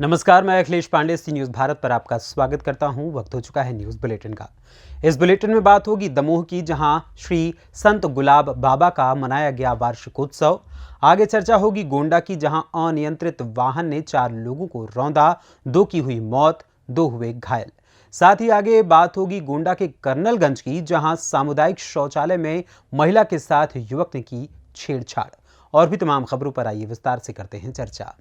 नमस्कार, मैं अखिलेश पांडे सी न्यूज़ भारत पर आपका स्वागत करता हूं। वक्त हो चुका है न्यूज़ बुलेटिन का। इस बुलेटिन में बात होगी दमोह की, जहां श्री संत गुलाब बाबा का मनाया गया वार्षिकोत्सव। आगे चर्चा होगी गोंडा की, जहां अनियंत्रित वाहन ने 4 लोगों को रौंदा, 2 की हुई मौत, 2 हुए घायल। साथ ही आगे बात होगी गोंडा के कर्नलगंज की, जहां सामुदायिक शौचालय में महिला के साथ युवक ने की छेड़छाड़। और भी तमाम खबरों पर आइए विस्तार से करते हैं चर्चा।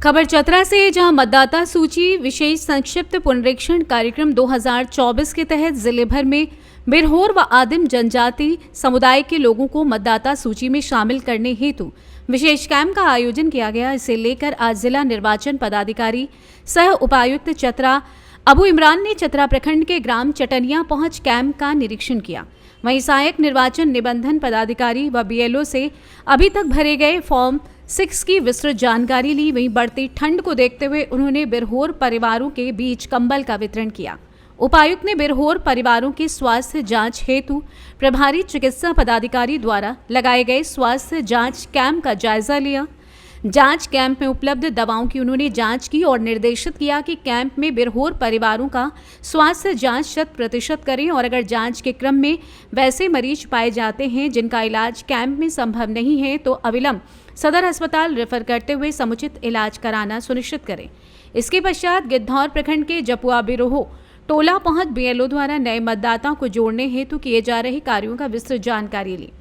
खबर चतरा से, जहां मतदाता सूची विशेष संक्षिप्त पुनरीक्षण कार्यक्रम 2024 के तहत जिले भर में बिरहोर व आदिम जनजाति समुदाय के लोगों को मतदाता सूची में शामिल करने हेतु विशेष कैंप का आयोजन किया गया। इसे लेकर आज जिला निर्वाचन पदाधिकारी सह उपायुक्त चतरा अबू इमरान ने चतरा प्रखंड के ग्राम चटनिया पहुंच कैंप का निरीक्षण किया। वहीं सहायक निर्वाचन निबंधन पदाधिकारी व बीएलओ से अभी तक भरे गए फॉर्म 6 की विस्तृत जानकारी ली। वहीं बढ़ती ठंड को देखते हुए उन्होंने बिरहोर परिवारों के बीच कंबल का वितरण किया। उपायुक्त ने बिरहोर परिवारों की स्वास्थ्य जांच हेतु प्रभारी चिकित्सा पदाधिकारी द्वारा लगाए गए स्वास्थ्य जांच कैंप का जायजा लिया। जांच कैंप में उपलब्ध दवाओं की उन्होंने जांच की और निर्देशित किया कि कैंप में बिरहोर परिवारों का स्वास्थ्य जांच 100% करें और अगर जांच के क्रम में वैसे मरीज पाए जाते हैं जिनका इलाज कैंप में संभव नहीं है तो अविलंब सदर अस्पताल रेफर करते हुए समुचित इलाज कराना सुनिश्चित करें। इसके पश्चात गिद्धौर प्रखंड के जपुआ बिरोह टोला पहुंच बीएलओ द्वारा नए मतदाताओं को जोड़ने हेतु किए जा रहे कार्यों का विस्तृत जानकारी ली।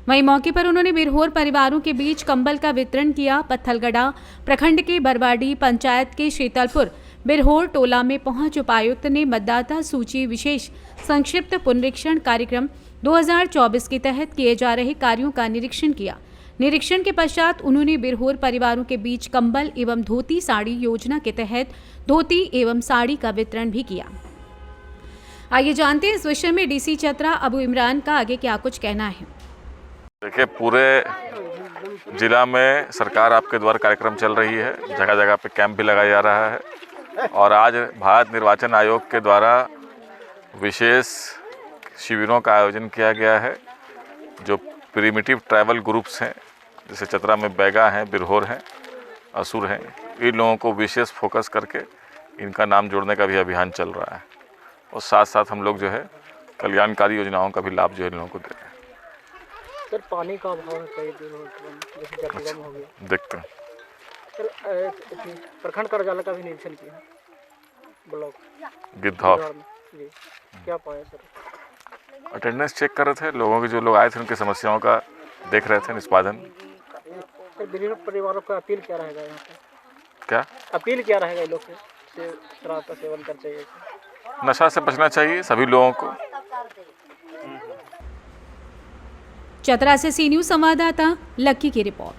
वहीं मौके पर उन्होंने बिरहोर परिवारों के बीच कंबल का वितरण किया। पत्थलगढ़ा प्रखंड के बरवाडी पंचायत के शीतलपुर बिरहोर टोला में पहुंच उपायुक्त ने मतदाता सूची विशेष संक्षिप्त पुनरीक्षण कार्यक्रम 2024 के तहत किए जा रहे कार्यों का निरीक्षण किया। निरीक्षण के पश्चात उन्होंने बिरहोर परिवारों के बीच कंबल एवं धोती साड़ी योजना के तहत धोती एवं साड़ी का वितरण भी किया। आइए जानते हैं इस विषय में डीसी चतरा अबू इमरान का आगे क्या कुछ कहना है। देखिए, पूरे जिला में सरकार आपके द्वारा कार्यक्रम चल रही है, जगह जगह पे कैंप भी लगाया जा रहा है और आज भारत निर्वाचन आयोग के द्वारा विशेष शिविरों का आयोजन किया गया है। जो प्रिमिटिव ट्रैवल ग्रुप्स हैं, जैसे चतरा में बैगा हैं, बिरहोर हैं, असुर हैं, इन लोगों को विशेष फोकस करके इनका नाम जोड़ने का भी अभियान चल रहा है और साथ साथ हम लोग जो है कल्याणकारी योजनाओं का भी लाभ जो है इन लोगों को दे रहे हैं। सर, पानी का अभाव है कई दिनों जैसे जलजम हो गया। देखते हैं सर, प्रखंड कार्यालय का भी निरीक्षण किया ब्लॉक गिद्धौर में जी, क्या पाया सर? अटेंडेंस चेक कर रहे थे, लोगों के जो लोग आए थे उनकी समस्याओं का देख रहे थे निष्पादन। सर, बिरहोर परिवारों का अपील क्या रहेगा यहाँ पे? क्या अपील क्या रहेगा लोग से शराब का सेवन करते हैं? नशा से बचना चाहिए सभी लोगों को। चतरा से सी न्यूज़ संवाददाता लक्की की रिपोर्ट।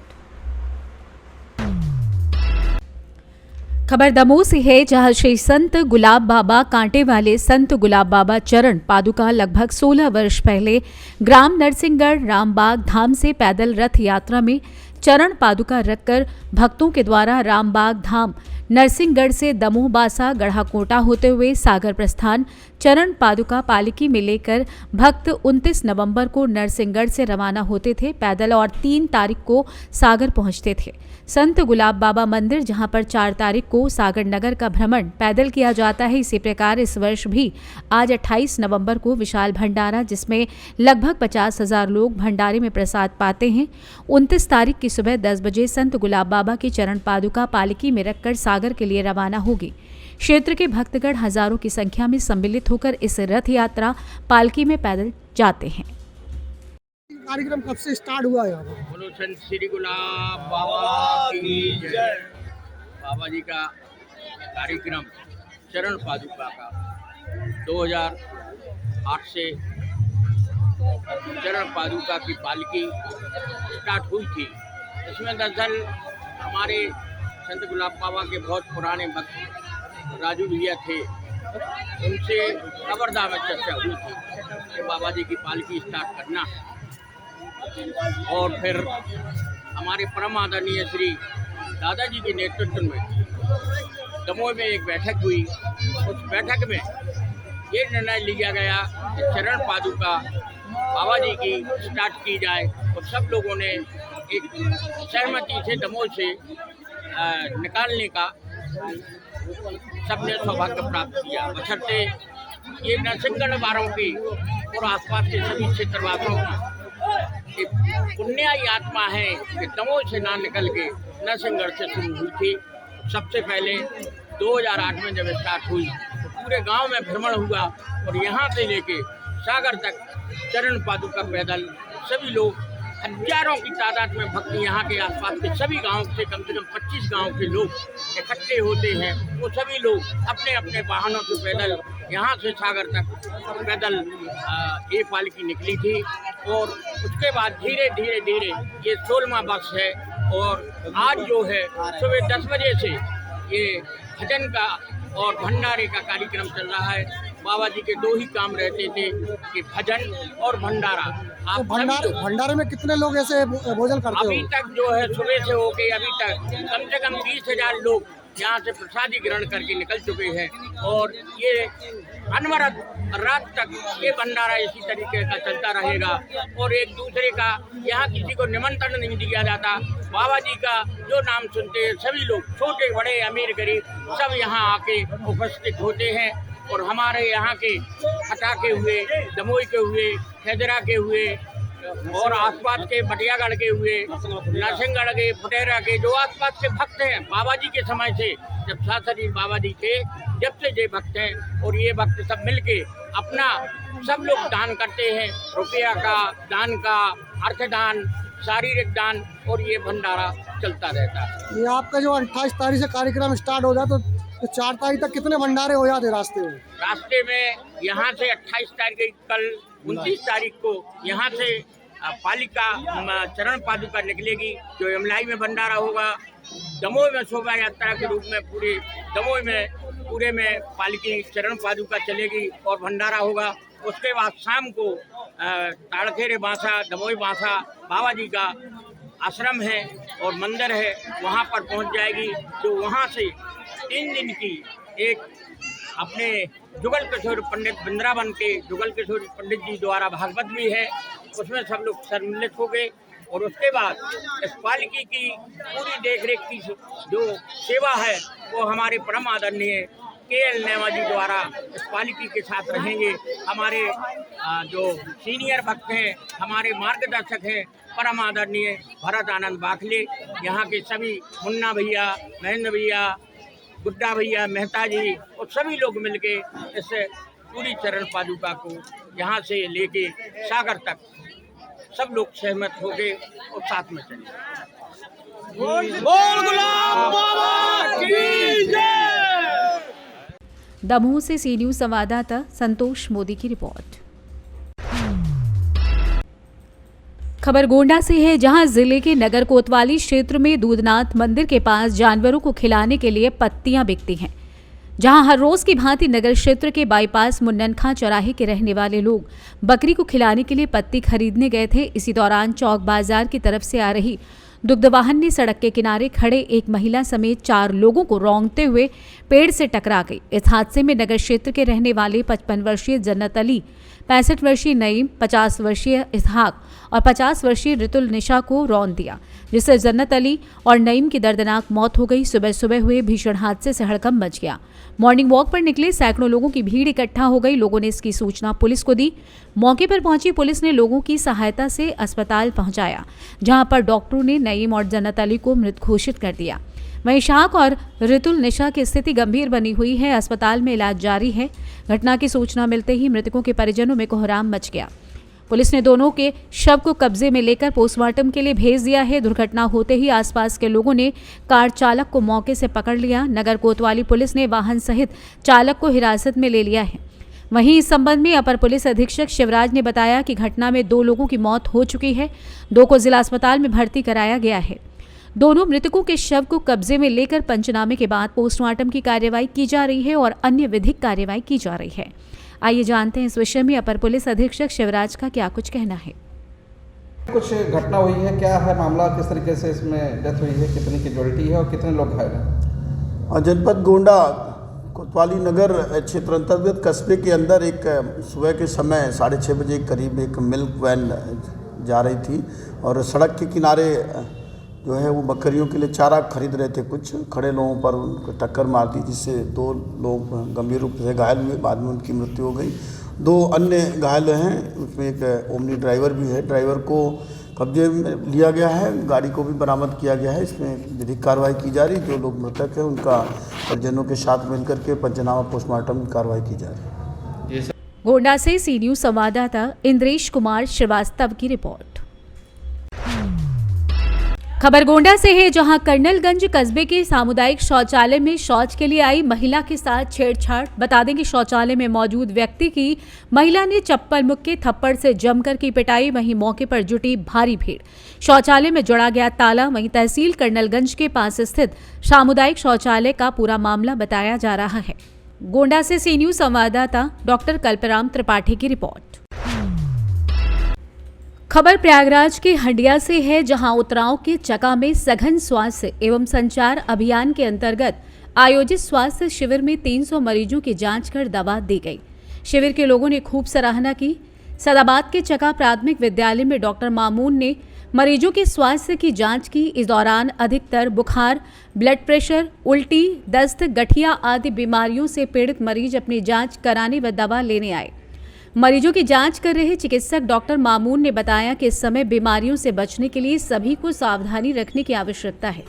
खबर दमोह से है, जहां श्री संत गुलाब बाबा कांटे वाले संत गुलाब बाबा चरण पादुका लगभग 16 वर्ष पहले ग्राम नरसिंहगढ़ रामबाग धाम से पैदल रथ यात्रा में चरण पादुका रखकर भक्तों के द्वारा रामबाग धाम नरसिंहगढ़ से दमोह बासा गढ़ाकोटा होते हुए सागर प्रस्थान चरण पादुका पालकी में लेकर भक्त 29 नवंबर को नरसिंहगढ़ से रवाना होते थे पैदल और 3 तारीख को सागर पहुंचते थे। संत गुलाब बाबा मंदिर, जहां पर 4 तारीख को सागर नगर का भ्रमण पैदल किया जाता है। इसी प्रकार इस वर्ष भी आज 28 नवंबर को विशाल भंडारा, जिसमें लगभग 50,000 लोग भंडारे में प्रसाद पाते हैं। 29 तारीख की सुबह 10 बजे संत गुलाब बाबा की चरण पादुका पालकी में रखकर सागर के लिए रवाना होगी। क्षेत्र के भक्तगण हजारों की संख्या में सम्मिलित होकर इस रथ यात्रा पालकी में पैदल जाते हैं। कार्यक्रम कब से स्टार्ट हुआ है? बोलो संत श्री गुलाब बाबा की जय। बाबा जी का कार्यक्रम चरण पादुका का 2008 से चरण पादुका की पालकी स्टार्ट हुई थी। इसमें दरअसल हमारे संत गुलाब बाबा के बहुत पुराने भक्त राजू भैया थे, उनसे खबरदार में चर्चा हुई थी कि बाबा जी की पालकी स्टार्ट करना है। और फिर हमारे परम आदरणीय श्री दादाजी के नेतृत्व में दमोह में एक बैठक हुई। उस बैठक में ये निर्णय लिया गया कि चरण पादुका बाबा जी की स्टार्ट की जाए और सब लोगों ने एक सहमति से दमोह से निकालने का सबने सौभाग्य प्राप्त किया। बशर्ते ये नरसिंहगढ़ वालों की और आसपास के सभी क्षेत्रवासियों की एक पुण्याई आत्मा है कि दमोह से ना निकल के नरसिंहगढ़ से शुरू हुई थी। सबसे पहले 2008 में जब स्टार्ट हुई तो पूरे गांव में भ्रमण हुआ और यहाँ से लेके सागर तक चरण पादुका पैदल सभी लोग हजारों की तादाद में भक्त यहाँ के आसपास के सभी गांव से कम 25 गांव के लोग इकट्ठे होते हैं। वो सभी लोग अपने अपने वाहनों से पैदल यहाँ से सागर तक पैदल ये पालकी निकली थी और उसके बाद धीरे धीरे धीरे ये 16वां बस है और आज जो है सुबह 10 बजे से ये भजन का और भंडारे का कार्यक्रम चल रहा है। बाबा जी के 2 ही काम रहते थे कि भजन और भंडारा। तो भंडारे में कितने लोग ऐसे भोजन करते अभी तक जो है सुबह से होके अभी तक कम से कम 20,000 लोग यहाँ से प्रसादी ग्रहण करके निकल चुके हैं और ये अनवरत रात तक ये भंडारा इसी तरीके का चलता रहेगा और एक दूसरे का यहाँ किसी को निमंत्रण नहीं दिया जाता। बाबा जी का जो नाम सुनते हैं सभी लोग छोटे बड़े अमीर गरीब सब यहाँ आके उपस्थित होते हैं और हमारे यहाँ के हटा के हुए, दमोह के हुए, खेदरा के हुए और आसपास के बटियागढ़ के हुए, नरसिंहगढ़ के, फुटेरा के जो आसपास के भक्त हैं बाबा जी के समय से जब शास्त्री बाबा जी थे जब से ये भक्त हैं और ये भक्त सब मिलके अपना सब लोग दान करते हैं, रुपया का दान का, अर्थदान, शारीरिक दान और ये भंडारा चलता रहता है। ये आपका जो 28 तारीख से कार्यक्रम स्टार्ट हो जाए तो 4 तारीख तक कितने भंडारे हो जाते रास्ते में? रास्ते में यहाँ से 28 तारीख कल 29 तारीख को यहाँ से पालिका चरण पादुका निकलेगी जो यमलाई में भंडारा होगा। दमोह में शोभा यात्रा के रूप में पूरे दमोह में पूरे में पालिकी चरण पादुका चलेगी और भंडारा होगा। उसके बाद शाम को ताड़खेरे बांसा, दमोह बांसा बाबा जी का आश्रम है और मंदिर है वहाँ पर पहुँच जाएगी। तो वहाँ से 3 दिन की एक अपने जुगल किशोर पंडित वृंदावन के जुगल किशोर पंडित जी द्वारा भागवत भी है, उसमें सब लोग सम्मिलित हो गए और उसके बाद इस पालकी की पूरी देखरेख की जो सेवा है वो हमारे परम आदरणीय KL नेमा जी द्वारा इस पालकी के साथ रहेंगे। हमारे जो सीनियर भक्त हैं, हमारे मार्गदर्शक हैं परम आदरणीय भरत आनंद बाखले, यहाँ के सभी मुन्ना भैया, महेंद्र भैया, गुड्डा भैया, मेहता जी और सभी लोग मिलके इस पूरी चरण पादुका को यहाँ से लेके सागर तक सब लोग सहमत हो गए और साथ में चले। बोल गुलाब बाबा की जय। दमोह से सी न्यूज संवाददाता संतोष मोदी की रिपोर्ट। खबर गोंडा से है, जहां जिले के नगर कोतवाली क्षेत्र में दूधनाथ मंदिर के पास जानवरों को खिलाने के लिए पत्तियां बिकती हैं। जहां हर रोज की भांति नगर क्षेत्र के बाईपास मुन्नन खां चौराहे के रहने वाले लोग बकरी को खिलाने के लिए पत्ती खरीदने गए थे। इसी दौरान चौक बाजार की तरफ से आ रही दुग्ध वाहन ने सड़क के किनारे खड़े एक महिला समेत 4 लोगों को रौंदते हुए पेड़ से टकरा गई। इस हादसे में नगर क्षेत्र के रहने वाले 55 वर्षीय जन्नत अली, 65 वर्षीय नईम, 50 वर्षीय इसहाक और 50 वर्षीय रितुल निशा को रौंद दिया, जिससे जन्नत अली और नईम की दर्दनाक मौत हो गई। सुबह सुबह हुए भीषण हादसे से हड़कंप मच गया। मॉर्निंग वॉक पर निकले सैकड़ों लोगों की भीड़ इकट्ठा हो गई। लोगों ने इसकी सूचना पुलिस को दी। मौके पर पहुंची पुलिस ने लोगों की सहायता से अस्पताल पहुंचाया, जहां पर डॉक्टरों ने नईम और जन्नत अली को मृत घोषित कर दिया। वहीं शाक और रितुल निशा की स्थिति गंभीर बनी हुई है, अस्पताल में इलाज जारी है। घटना की सूचना मिलते ही मृतकों के परिजनों में कोहराम मच गया। पुलिस ने दोनों के शव को कब्जे में लेकर पोस्टमार्टम के लिए भेज दिया है। दुर्घटना होते ही आसपास के लोगों ने कार चालक को मौके से पकड़ लिया। नगर कोतवाली पुलिस ने वाहन सहित चालक को हिरासत में ले लिया है। वहीं इस संबंध में अपर पुलिस अधीक्षक शिवराज ने बताया कि घटना में 2 लोगों की मौत हो चुकी है, 2 को जिला अस्पताल में भर्ती कराया गया है। दोनों मृतकों के शव को कब्जे में लेकर पंचनामे के बाद पोस्टमार्टम की कार्यवाही की जा रही है और अन्य विधिक कार्यवाही की जा रही है। आइए जानते हैं इस विषय में अपर पुलिस अधीक्षक शिवराज का क्या कुछ कहना है। कुछ घटना हुई है, क्या है मामला, किस तरीके से इसमें डेथ हुई है, कितनी कैजुअल्टी है और कितने लोग घायल हैं? जनपद गोंडा कोतवाली नगर क्षेत्र अंतर्गत कस्बे के अंदर एक सुबह के समय 6:30 बजे करीब एक मिल्क वैन जा रही थी और सड़क के किनारे जो है वो बकरियों के लिए चारा खरीद रहे थे, कुछ खड़े लोगों पर उनको टक्कर मार दी, जिससे 2 लोग गंभीर रूप से घायल हुए, बाद में उनकी मृत्यु हो गई। 2 अन्य घायल हैं, उसमें एक ओमनी ड्राइवर भी है। ड्राइवर को कब्जे में लिया गया है, गाड़ी को भी बरामद किया गया है। इसमें विधिक कार्रवाई की जा रही। जो लोग मृतक हैं उनका परिजनों के साथ मिलकर के पंचनामा पोस्टमार्टम कार्रवाई की जा रही है। गोंडा से सी न्यूज संवाददाता इंद्रेश कुमार श्रीवास्तव की रिपोर्ट। खबर गोंडा से है, जहां कर्नलगंज कस्बे के सामुदायिक शौचालय में शौच के लिए आई महिला के साथ छेड़छाड़। बता दें कि शौचालय में मौजूद व्यक्ति की महिला ने चप्पल मुक्के थप्पड़ से जमकर की पिटाई। वहीं मौके पर जुटी भारी भीड़। शौचालय में जोड़ा गया ताला। वहीं तहसील कर्नलगंज के पास स्थित सामुदायिक शौचालय का पूरा मामला बताया जा रहा है। गोंडा से सी न्यूज संवाददाता डॉक्टर कल्पराम त्रिपाठी की रिपोर्ट। खबर प्रयागराज के हंडिया से है, जहां उतराव के चका में सघन स्वास्थ्य एवं संचार अभियान के अंतर्गत आयोजित स्वास्थ्य शिविर में 300 मरीजों की जांच कर दवा दी गई। शिविर के लोगों ने खूब सराहना की। सदाबाद के चका प्राथमिक विद्यालय में डॉक्टर मामून ने मरीजों के स्वास्थ्य की जांच की। इस दौरान अधिकतर बुखार, ब्लड प्रेशर, उल्टी, दस्त, गठिया आदि बीमारियों से पीड़ित मरीज अपनी जांच कराने व दवा लेने आए। मरीजों की जांच कर रहे चिकित्सक डॉक्टर मामून ने बताया कि इस समय बीमारियों से बचने के लिए सभी को सावधानी रखने की आवश्यकता है।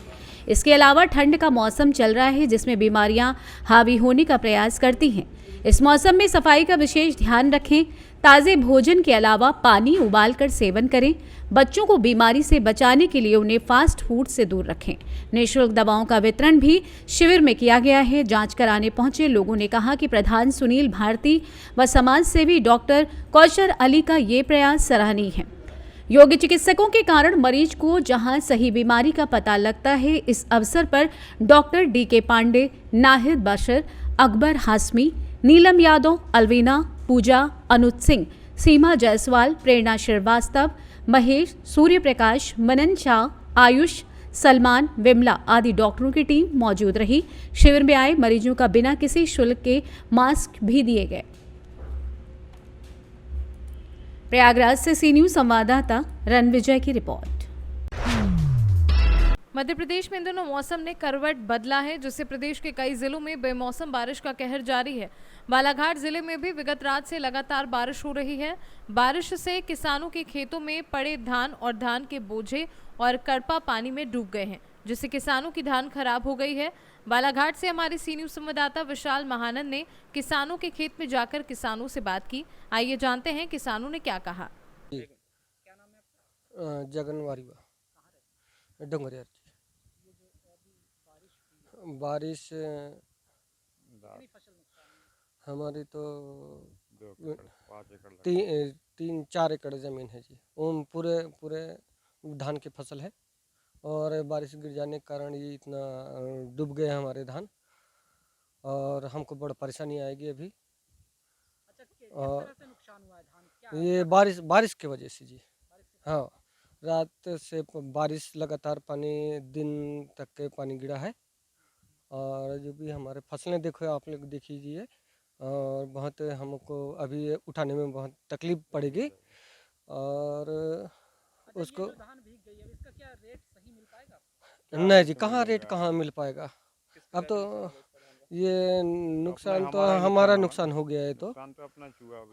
इसके अलावा ठंड का मौसम चल रहा है, जिसमें बीमारियां हावी होने का प्रयास करती हैं। इस मौसम में सफाई का विशेष ध्यान रखें। ताज़े भोजन के अलावा पानी उबालकर सेवन करें। बच्चों को बीमारी से बचाने के लिए उन्हें फास्ट फूड से दूर रखें। निःशुल्क दवाओं का वितरण भी शिविर में किया गया है। जांच कराने पहुंचे लोगों ने कहा कि प्रधान सुनील भारती व समाज सेवी डॉक्टर कौशर अली का ये प्रयास सराहनीय है। योग्य चिकित्सकों के कारण मरीज को जहां सही बीमारी का पता लगता है। इस अवसर पर डॉक्टर DK पांडे, नाहिद बशर, अकबर हाशमी, नीलम यादव, अलवीना, पूजा, अनुज सिंह, सीमा जायसवाल, प्रेरणा श्रीवास्तव, महेश, सूर्य प्रकाश, मनन शाह, आयुष, सलमान, विमला आदि डॉक्टरों की टीम मौजूद रही। शिविर में आए मरीजों का बिना किसी शुल्क के मास्क भी दिए गए। प्रयागराज से सी न्यूज संवाददाता रणविजय की रिपोर्ट। मध्य प्रदेश में इन दिनों मौसम ने करवट बदला है, जिससे प्रदेश के कई जिलों में बेमौसम बारिश का कहर जारी है। बालाघाट जिले में भी विगत रात से लगातार बारिश हो रही है। बारिश से किसानों के खेतों में पड़े धान और धान के बोझे और करपा पानी में डूब गए हैं, जिससे किसानों की धान खराब हो गई है। बालाघाट से हमारे सी न्यूज संवाददाता विशाल महानंद ने किसानों के खेत में जाकर किसानों से बात की। आइए जानते हैं किसानों ने क्या कहा। जगनवारी डोंगरिया बारिश हमारी तो 3-4 एकड़ ज़मीन है जी। पूरे धान की फसल है और बारिश गिर जाने के कारण ये इतना डूब गए हमारे धान और हमको बड़ा परेशानी आएगी अभी। और ये बारिश की वजह से जी। हाँ, रात से बारिश लगातार पानी दिन तक के पानी गिरा है और जो भी हमारे फसलें देखो आप लोग देख लीजिए और बहुत हमको अभी उठाने में बहुत तकलीफ पड़ेगी और उसको नहीं जी, कहाँ रेट कहाँ मिल पाएगा। अब तो ये नुकसान तो हमारा नुकसान हो गया है। तो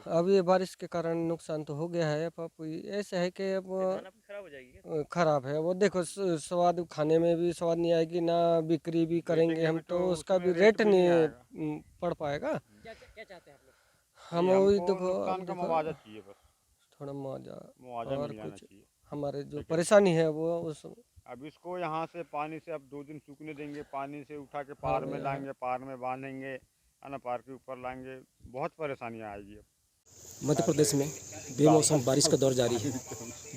अब ये बारिश के कारण नुकसान तो हो गया है। अब ऐसा है कि अब खराब है। वो देखो स्वाद खाने में भी स्वाद नहीं आएगी, ना बिक्री भी करेंगे हम तो उसका भी रेट नहीं पड़ पाएगा। हम वही देखो थोड़ा मुआवजा और कुछ हमारे जो परेशानी है वो उस अब इसको यहाँ से पानी से अब 2 दिन सूखने देंगे, पानी से उठा के पार में लाएंगे, पार में बांधेंगे, है ना, पार के ऊपर लाएंगे। बहुत परेशानियाँ आएगी। मध्य प्रदेश में बेमौसम बारिश का दौर जारी है।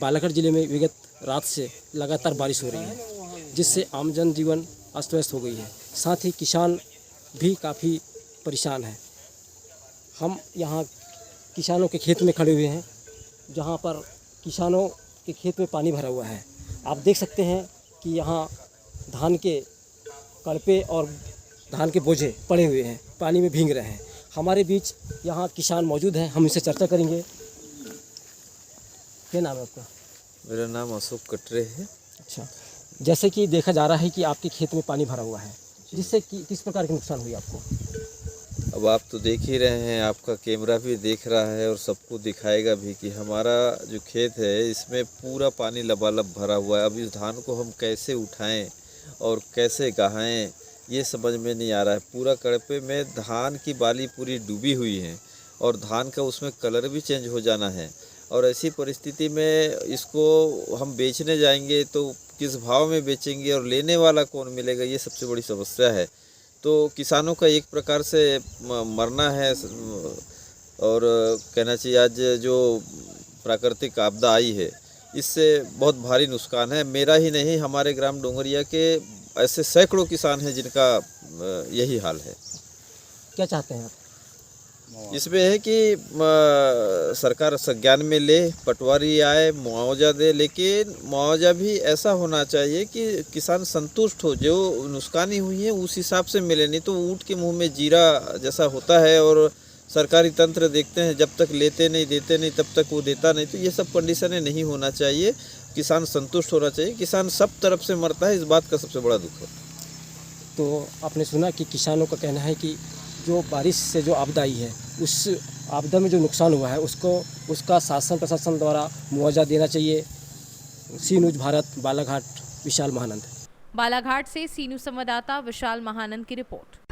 बालाघाट जिले में विगत रात से लगातार बारिश हो रही है, जिससे आम जन जीवन अस्त व्यस्त हो गई है। साथ ही किसान भी काफ़ी परेशान है। हम यहाँ किसानों के खेत में खड़े हुए हैं, जहाँ पर किसानों के खेत में पानी भरा हुआ है। आप देख सकते हैं कि यहाँ धान के कड़पे और धान के बोझे पड़े हुए हैं, पानी में भीग रहे हैं। हमारे बीच यहाँ किसान मौजूद हैं, हम इनसे चर्चा करेंगे। क्या नाम है आपका? मेरा नाम अशोक कटरे है। अच्छा, जैसे कि देखा जा रहा है कि आपके खेत में पानी भरा हुआ है, जिससे किस प्रकार के नुकसान हुई आपको? अब आप तो देख ही रहे हैं, आपका कैमरा भी देख रहा है और सबको दिखाएगा भी कि हमारा जो खेत है इसमें पूरा पानी लबालब भरा हुआ है। अब इस धान को हम कैसे उठाएं और कैसे गहाएं ये समझ में नहीं आ रहा है। पूरा कड़पे में धान की बाली पूरी डूबी हुई है और धान का उसमें कलर भी चेंज हो जाना है। और ऐसी परिस्थिति में इसको हम बेचने जाएंगे तो किस भाव में बेचेंगे और लेने वाला कौन मिलेगा, ये सबसे बड़ी समस्या है। तो किसानों का एक प्रकार से मरना है। और कहना चाहिए आज जो प्राकृतिक आपदा आई है इससे बहुत भारी नुकसान है। मेरा ही नहीं, हमारे ग्राम डोंगरिया के ऐसे सैकड़ों किसान हैं जिनका यही हाल है। क्या चाहते हैं आप? इसमें है कि सरकार संज्ञान में ले, पटवारी आए, मुआवजा दे, लेकिन मुआवजा भी ऐसा होना चाहिए कि किसान संतुष्ट हो। जो नुकसानी हुई है उस हिसाब से मिले, नहीं तो ऊँट के मुंह में जीरा जैसा होता है। और सरकारी तंत्र देखते हैं जब तक लेते नहीं देते नहीं तब तक वो देता नहीं। तो ये सब कंडीशनें नहीं होना चाहिए। किसान संतुष्ट होना चाहिए। किसान सब तरफ से मरता है, इस बात का सबसे बड़ा दुख है। तो आपने सुना कि किसानों का कहना है कि जो बारिश से जो आपदा आई है उस आपदा में जो नुकसान हुआ है उसका शासन प्रशासन द्वारा मुआवजा देना चाहिए। सी न्यूज़ भारत, बालाघाट, विशाल महानंद। बालाघाट से सी न्यूज़ संवाददाता विशाल महानंद की रिपोर्ट।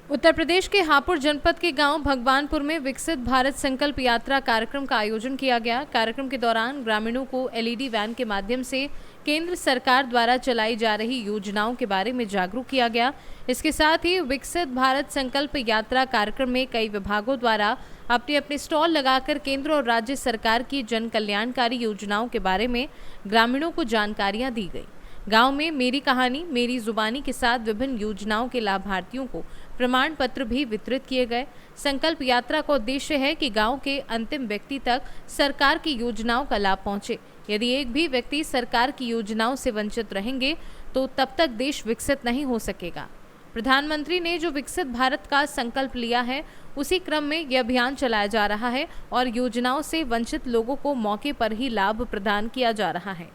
उत्तर प्रदेश के हापुड़ जनपद के गांव भगवानपुर में विकसित भारत संकल्प यात्रा कार्यक्रम का आयोजन किया गया। कार्यक्रम के दौरान ग्रामीणों को एलईडी वैन के माध्यम से केंद्र सरकार द्वारा चलाई जा रही योजनाओं के बारे में जागरूक किया गया। इसके साथ ही विकसित भारत संकल्प यात्रा कार्यक्रम में कई विभागों द्वारा अपने अपने स्टॉल लगाकर केंद्र और राज्य सरकार की जन कल्याणकारी योजनाओं के बारे में ग्रामीणों को जानकारियां दी गई। गांव में मेरी कहानी मेरी जुबानी के साथ विभिन्न योजनाओं के लाभार्थियों को प्रमाण पत्र भी वितरित किए गए। संकल्प यात्रा का उद्देश्य है कि गांव के अंतिम व्यक्ति तक सरकार की योजनाओं का लाभ पहुंचे। यदि एक भी व्यक्ति सरकार की योजनाओं से वंचित रहेंगे तो तब तक देश विकसित नहीं हो सकेगा। प्रधानमंत्री ने जो विकसित भारत का संकल्प लिया है उसी क्रम में यह अभियान चलाया जा रहा है और योजनाओं से वंचित लोगों को मौके पर ही लाभ प्रदान किया जा रहा है।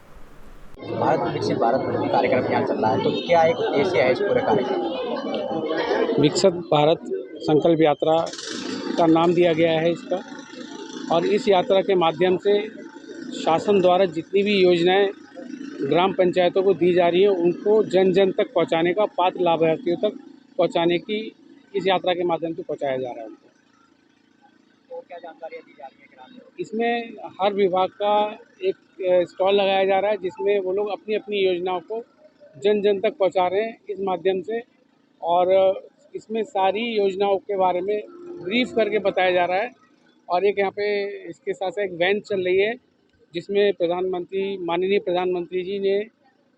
भारत विकसित भारत कार्यक्रम यहाँ चल रहा है, तो क्या एक उद्देश्य है इस पूरे कार्यक्रम? विकसित भारत संकल्प यात्रा का नाम दिया गया है इसका। और इस यात्रा के माध्यम से शासन द्वारा जितनी भी योजनाएं ग्राम पंचायतों को दी जा रही हैं उनको जन जन तक पहुंचाने का, पात्र लाभार्थियों तक पहुंचाने की इस यात्रा के माध्यम से पहुंचाया जा रहा है उनको। तो क्या जानकारियाँ दी जा रही हैं ग्रामीणों को? इसमें हर विभाग का एक स्टॉल लगाया जा रहा है जिसमें वो लोग अपनी अपनी योजनाओं को जन जन तक पहुंचा रहे हैं इस माध्यम से। और इसमें सारी योजनाओं के बारे में ब्रीफ करके बताया जा रहा है। और एक यहाँ पे इसके साथ साथ एक वैन चल रही है जिसमें माननीय प्रधानमंत्री जी ने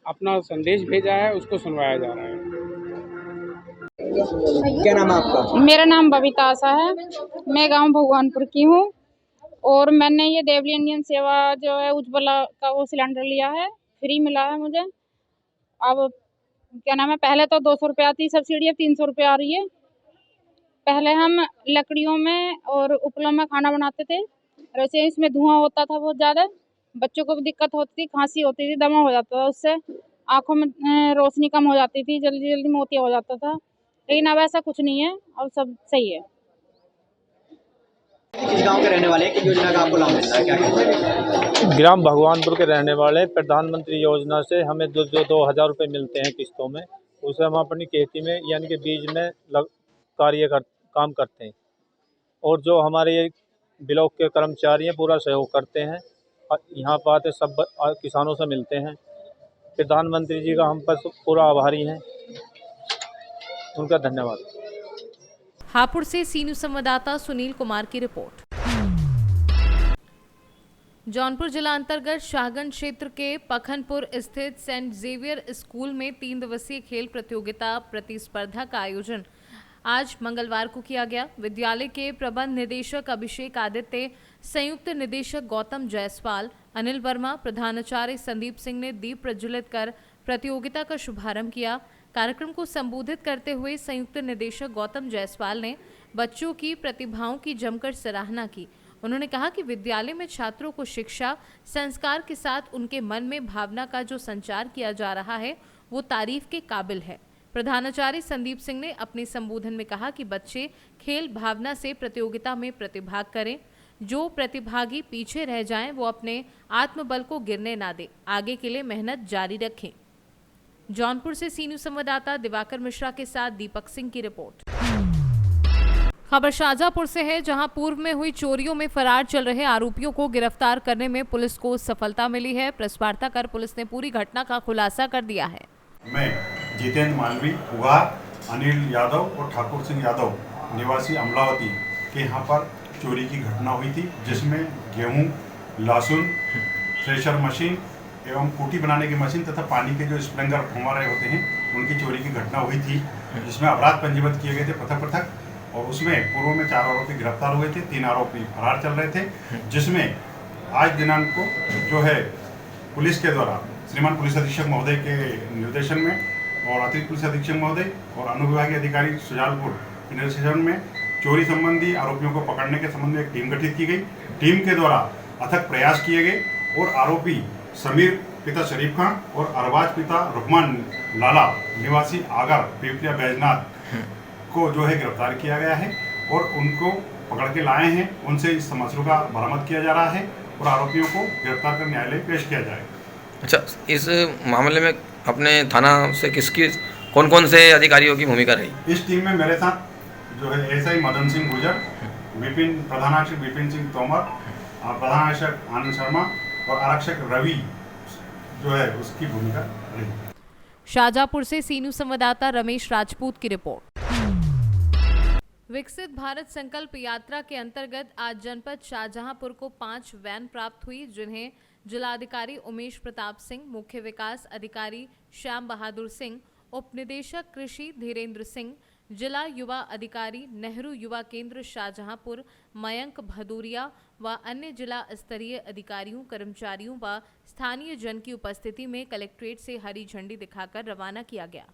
अपना संदेश भेजा है, उसको सुनवाया जा रहा है। क्या नाम है आपका? मेरा नाम बबीता आशा है। मैं गांव भगवानपुर की हूँ और मैंने ये देवली इंडियन सेवा जो है उज्ज्वला का वो सिलेंडर लिया है, फ्री मिला है मुझे। अब क्या नाम है, पहले तो 200 रुपये आती सब्सिडी, अब 300 रुपये आ रही है। पहले हम लकड़ियों में और उपलों में खाना बनाते थे, वैसे इसमें धुआं होता था बहुत ज़्यादा, बच्चों को भी दिक्कत होती थी, खांसी होती थी, दमा हो जाता था, उससे आँखों में रोशनी कम हो जाती थी, जल्दी जल्दी मोतिया हो जाता था। लेकिन अब ऐसा कुछ नहीं है, अब सब सही है। किस गांव के रहने वाले हैं, किस योजना का आपको लाभ मिलता है, क्या कहते हैं? ग्राम भगवानपुर के रहने वाले। प्रधानमंत्री योजना से हमें जो 2000 रुपये मिलते हैं किस्तों में, उसे हम अपनी खेती में यानी कि बीज में काम करते हैं। और जो हमारे ये ब्लॉक के कर्मचारी हैं पूरा सहयोग करते हैं, यहाँ पर आते सब किसानों से मिलते हैं। प्रधानमंत्री जी का हम पर पूरा आभारी हैं, उनका धन्यवाद। हापुड़ से सी न्यूज़ संवाददाता सुनील कुमार की रिपोर्ट। जौनपुर जिला अंतर्गत शाहगंज क्षेत्र के पखनपुर स्थित सेंट जेवियर स्कूल में 3 दिवसीय खेल प्रतियोगिता प्रतिस्पर्धा का आयोजन आज मंगलवार को किया गया। विद्यालय के प्रबंध निदेशक अभिषेक आदित्य, संयुक्त निदेशक गौतम जायसवाल, अनिल वर्मा, प्रधानाचार्य संदीप सिंह ने दीप प्रज्वलित कर प्रतियोगिता का शुभारंभ किया। कार्यक्रम को संबोधित करते हुए संयुक्त निदेशक गौतम जायसवाल ने बच्चों की प्रतिभाओं की जमकर सराहना की उन्होंने कहा कि विद्यालय में छात्रों को शिक्षा संस्कार के साथ उनके मन में भावना का जो संचार किया जा रहा है वो तारीफ के काबिल है। प्रधानाचार्य संदीप सिंह ने अपने संबोधन में कहा कि बच्चे खेल भावना से प्रतियोगिता में प्रतिभाग करें। जो प्रतिभागी पीछे रह जाएं वो अपने आत्मबल को गिरने ना दे, आगे के लिए मेहनत जारी रखें। जौनपुर से सी न्यूज़ संवाददाता दिवाकर मिश्रा के साथ दीपक सिंह की रिपोर्ट। खबर शाहजहांपुर से है, जहां पूर्व में हुई चोरियों में फरार चल रहे आरोपियों को गिरफ्तार करने में पुलिस को सफलता मिली है। प्रेस वार्ता कर पुलिस ने पूरी घटना का खुलासा कर दिया है। मैं जितेंद्र मालवी, उगार, अनिल यादव और ठाकुर सिंह यादव निवासी अमलावती के यहाँ पर चोरी की घटना हुई थी, जिसमें गेहूं, लहसुन, थ्रेशर मशीन एवं कुटी बनाने की मशीन तथा पानी के जो स्प्रिंकलर फव्वारे होते हैं उनकी चोरी की घटना हुई थी, जिसमें अपराध पंजीबद्ध किए गए थे पृथक पृथक। और उसमें पूर्व में 4 आरोपी गिरफ्तार हुए थे, 3 आरोपी फरार चल रहे थे, जिसमें आज दिनांक को जो है पुलिस के द्वारा श्रीमान पुलिस अधीक्षक महोदय के निर्देशन में और अतिरिक्त पुलिस अधीक्षक महोदय और अनुविभागीय अधिकारी सुजालपुर के निर्देशन में चोरी संबंधी आरोपियों को पकड़ने के संबंध में एक टीम गठित की गई। टीम के द्वारा अथक प्रयास किए गए और आरोपी समीर पिता शरीफ खान और अरबाज पिता रुकमान लाला निवासी आगर पीपलिया बैजनाथ को जो है गिरफ्तार किया गया है और उनको पकड़ के लाए हैं। उनसे इस तमाशरों का बरामद किया जा रहा है और आरोपियों को गिरफ्तार कर न्यायालय पेश किया जाएगा। अच्छा, इस मामले में अपने थाना से कौन कौन से अधिकारियों की भूमिका रही? इस टीम में मेरे साथ जो है एसआई मदन सिंह गुर्जर, प्रधानारक्षक विपिन सिंह तोमर, प्रधानारक्षक आनंद शर्मा और आरक्षक रवि जो है उसकी भूमिका रही। शाहजहांपुर से सी न्यूज़ संवाददाता रमेश राजपूत की रिपोर्ट। विकसित भारत संकल्प यात्रा के अंतर्गत आज जनपद शाहजहांपुर को 5 वैन प्राप्त हुई, जिन्हें जिलाधिकारी उमेश प्रताप सिंह, मुख्य विकास अधिकारी श्याम बहादुर सिंह, उप निदेशक कृषि धीरेन्द्र सिंह, जिला युवा अधिकारी नेहरू युवा केंद्र शाहजहांपुर मयंक भदौरिया व अन्य जिला स्तरीय अधिकारियों, कर्मचारियों व स्थानीय जन की उपस्थिति में कलेक्ट्रेट से हरी झंडी दिखाकर रवाना किया गया।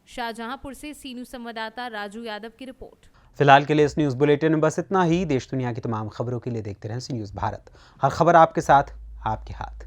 शाहजहांपुर से सी न्यूज़ संवाददाता राजू यादव की रिपोर्ट। फिलहाल के लिए इस न्यूज़ बुलेटिन में बस इतना ही। देश दुनिया की तमाम खबरों के लिए देखते रहें सी न्यूज़ भारत। हर खबर आपके साथ, आपके हाथ।